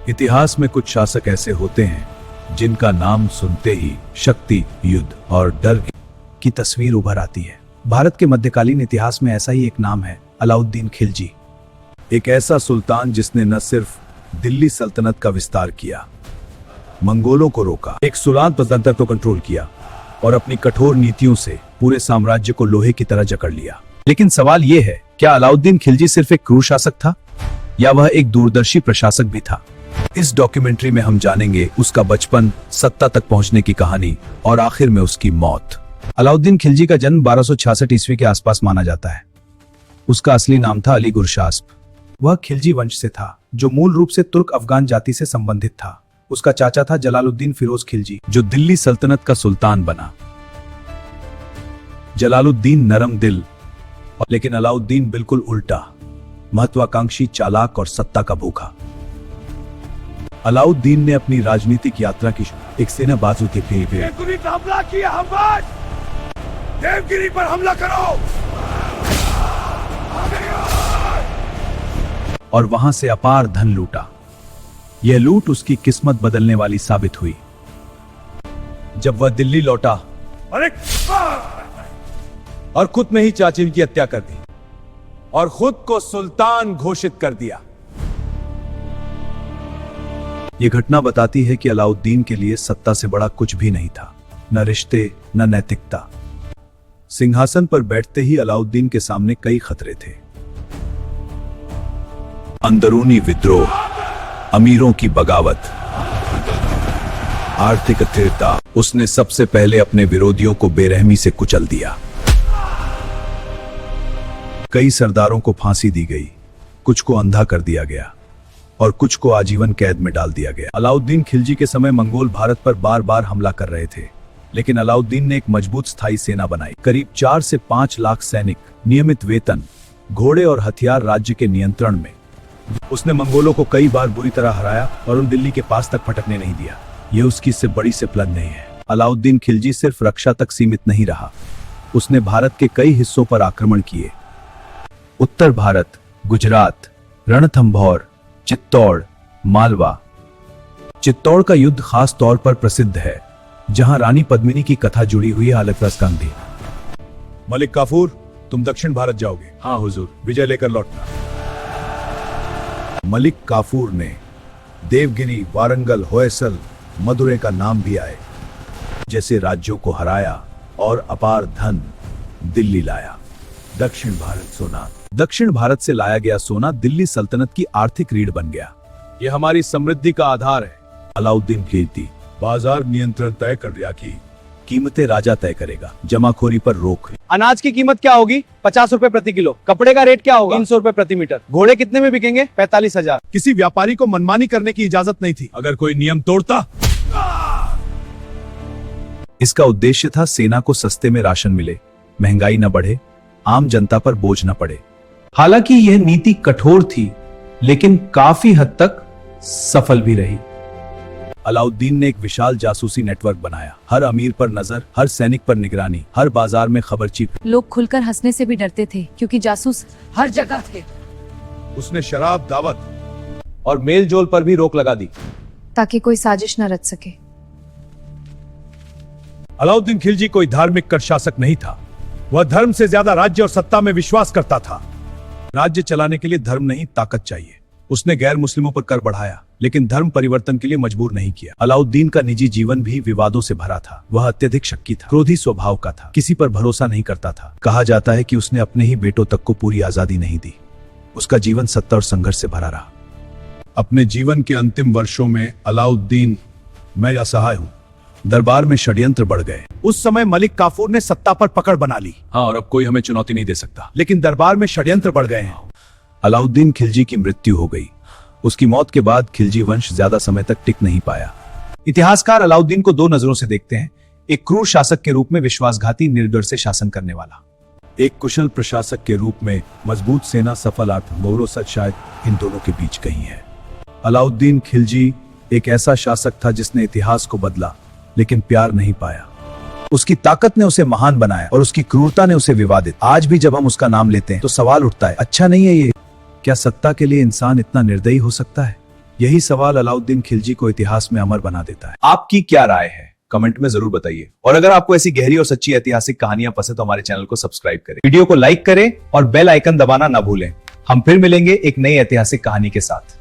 इतिहास में कुछ शासक ऐसे होते हैं जिनका नाम सुनते ही शक्ति, युद्ध और डर की तस्वीर उभर आती है। भारत के मध्यकालीन इतिहास में ऐसा ही एक नाम है, अलाउद्दीन खिलजी। एक ऐसा सुल्तान जिसने न सिर्फ दिल्ली सल्तनत का विस्तार किया, मंगोलों को रोका, एक सुलान तंत्र को कंट्रोल किया और अपनी कठोर नीतियों से पूरे साम्राज्य को लोहे की तरह जकड़ लिया। लेकिन सवाल यह है, क्या अलाउद्दीन खिलजी सिर्फ एक क्रूर शासक था या वह एक दूरदर्शी प्रशासक भी था? इस डॉक्यूमेंट्री में हम जानेंगे उसका बचपन, सत्ता तक पहुंचने की कहानी और आखिर में उसकी मौत। अलाउद्दीन खिलजी का जन्म 1266 ईस्वी के आसपास माना जाता है। उसका असली नाम था अली गुरशास्प। वह खिलजी वंश से था, जो मूल रूप से तुर्क अफगान जाति से संबंधित था। उसका चाचा था जलालुद्दीन फिरोज खिलजी, जो दिल्ली सल्तनत का सुल्तान बना। जलालुद्दीन नरम दिल, लेकिन अलाउद्दीन बिल्कुल उल्टा, महत्वाकांक्षी, चालाक और सत्ता का भूखा। अलाउद्दीन ने अपनी राजनीतिक यात्रा की एक सेना बाजू के हमला किया। देवगिरी पर हमला करो और वहां से अपार धन लूटा। यह लूट उसकी किस्मत बदलने वाली साबित हुई। जब वह दिल्ली लौटा और खुद में ही चाची की हत्या कर दी और खुद को सुल्तान घोषित कर दिया। यह घटना बताती है कि अलाउद्दीन के लिए सत्ता से बड़ा कुछ भी नहीं था, न रिश्ते न नैतिकता। सिंहासन पर बैठते ही अलाउद्दीन के सामने कई खतरे थे। अंदरूनी विद्रोह, अमीरों की बगावत, आर्थिक अस्थिरता। उसने सबसे पहले अपने विरोधियों को बेरहमी से कुचल दिया। कई सरदारों को फांसी दी गई, कुछ को अंधा कर दिया गया और कुछ को आजीवन कैद में डाल दिया गया। अलाउद्दीन खिलजी के समय मंगोल भारत पर बार बार हमला कर रहे थे, लेकिन अलाउद्दीन ने एक मजबूत स्थायी सेना बनाई। करीब 4 से 5 लाख सैनिक, नियमित वेतन, घोड़े और हथियार राज्य के नियंत्रण में। उसने मंगोलों को कई बार बुरी तरह हराया और उन दिल्ली के पास तक फटकने नहीं दिया। यह उसकी इससे बड़ी से प्लान नहीं है। अलाउद्दीन खिलजी सिर्फ रक्षा तक सीमित नहीं रहा, उसने भारत के कई हिस्सों पर आक्रमण किए। उत्तर भारत, गुजरात, रणथंभौर, चित्तौड़, मालवा। चित्तौड़ का युद्ध खास तौर पर प्रसिद्ध है, जहां रानी पद्मिनी की कथा जुड़ी हुई है। अलकरस्कांधी। मलिक काफूर, तुम दक्षिण भारत जाओगे? हाँ हुजूर, विजय लेकर लौटना। मलिक काफूर ने देवगिरी, वारंगल, होयसल, मदुरै का नाम भी आए जैसे राज्यों को हराया और अपार धन दिल्ली लाया। दक्षिण भारत सोना। दक्षिण भारत से लाया गया सोना दिल्ली सल्तनत की आर्थिक रीढ़ बन गया। यह हमारी समृद्धि का आधार है। अलाउद्दीन खिलजी बाजार नियंत्रण तय कर दिया कि कीमतें राजा तय करेगा, जमाखोरी पर रोक। अनाज की कीमत क्या होगी? 50 रुपए प्रति किलो। कपड़े का रेट क्या होगा? 300 रुपए प्रति मीटर। घोड़े कितने में बिकेंगे? 45,000। किसी व्यापारी को मनमानी करने की इजाजत नहीं थी। अगर कोई नियम तोड़ता। इसका उद्देश्य था सेना को सस्ते में राशन मिले, महंगाई न बढ़े, आम जनता पर बोझ न पड़े। हालांकि यह नीति कठोर थी, लेकिन काफी हद तक सफल भी रही। अलाउद्दीन ने एक विशाल जासूसी नेटवर्क बनाया। हर अमीर पर नजर, हर सैनिक पर निगरानी, हर बाजार में खबर छिप। लोग खुलकर हंसने से भी डरते थे, क्योंकि जासूस हर जगह थे। उसने शराब, दावत और मेल जोल पर भी रोक लगा दी, ताकि कोई साजिश न रच सके। अलाउद्दीन खिलजी कोई धार्मिक कर शासक नहीं था। वह धर्म से ज्यादा राज्य और सत्ता में विश्वास करता था। राज्य चलाने के लिए धर्म नहीं, ताकत चाहिए। उसने गैर मुस्लिमों पर कर बढ़ाया, लेकिन धर्म परिवर्तन के लिए मजबूर नहीं किया। अलाउद्दीन का निजी जीवन भी विवादों से भरा था। वह अत्यधिक शक्की था, क्रोधी स्वभाव का था, किसी पर भरोसा नहीं करता था। कहा जाता है कि उसने अपने ही बेटों तक को पूरी आजादी नहीं दी। उसका जीवन सत्ता और संघर्ष से भरा रहा। अपने जीवन के अंतिम वर्षों में अलाउद्दीन, मैं असहाय हूँ। दरबार में षड्यंत्र बढ़ गए। उस समय मलिक काफूर ने सत्ता पर पकड़ बना ली। हाँ, और अब कोई हमें चुनौती नहीं दे सकता। लेकिन दरबार में षड्यंत्र बढ़ गए हैं। अलाउद्दीन खिलजी की मृत्यु हो गई। उसकी मौत के बाद खिलजी वंश ज्यादा समय तक टिक नहीं पाया। इतिहासकार अलाउद्दीन को 2 नजरों से देखते हैं, एक क्रूर शासक के रूप में, विश्वासघाती, निर्दय से शासन करने वाला। एक कुशल प्रशासक के रूप में, मजबूत सेना, सफल आत्मगौरव। सच शायद इन दोनों के बीच कहीं है। अलाउद्दीन खिलजी एक ऐसा शासक था जिसने इतिहास को बदला, लेकिन प्यार नहीं पाया। उसकी ताकत ने उसे महान बनाया और उसकी क्रूरता ने उसे विवादित। आज भी जब हम उसका नाम लेते हैं तो सवाल उठता है, अच्छा नहीं है ये? क्या सत्ता के लिए इंसान इतना निर्दयी हो सकता है? यही सवाल अलाउद्दीन खिलजी को इतिहास में अमर बना देता है। आपकी क्या राय है कमेंट में जरूर बताइए, और अगर आपको ऐसी गहरी और सच्ची ऐतिहासिक कहानियां पसंद तो हमारे चैनल को सब्सक्राइब करें, वीडियो को लाइक करें और बेल आइकन दबाना ना भूलें। हम फिर मिलेंगे एक नई ऐतिहासिक कहानी के साथ।